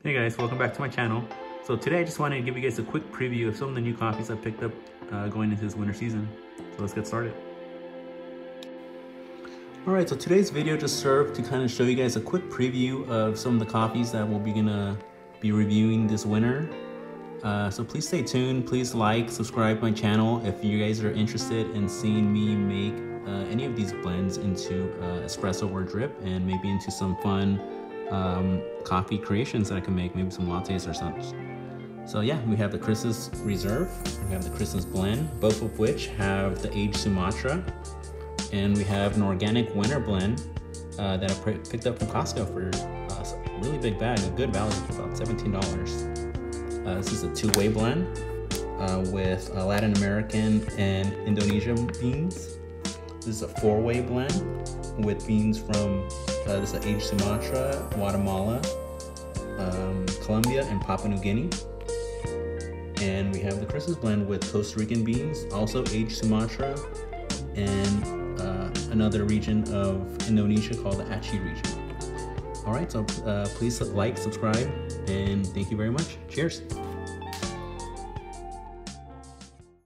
Hey guys, welcome back to my channel. So today I just wanted to give you guys a quick preview of some of the new coffees I picked up going into this winter season. So let's get started. Alright, so today's video just served to kind of show you guys a quick preview of some of the coffees that we'll be gonna be reviewing this winter. So please stay tuned, please like, subscribe my channel if you guys are interested in seeing me make any of these blends into espresso or drip, and maybe into some fun coffee creations that I can make, maybe some lattes or something. So yeah, we have the Chris's Reserve, we have the Chris's Blend, both of which have the aged Sumatra, and we have an organic winter blend that I picked up from Costco for a really big bag, a good value, about $17. This is a two-way blend with Latin American and Indonesian beans. This is a four-way blend with beans from this is aged Sumatra, Guatemala, Colombia, and Papua New Guinea. And we have the Chris's Blend with Costa Rican beans, also aged Sumatra, and another region of Indonesia called the Aceh region. All right, so please like, subscribe, and thank you very much. Cheers.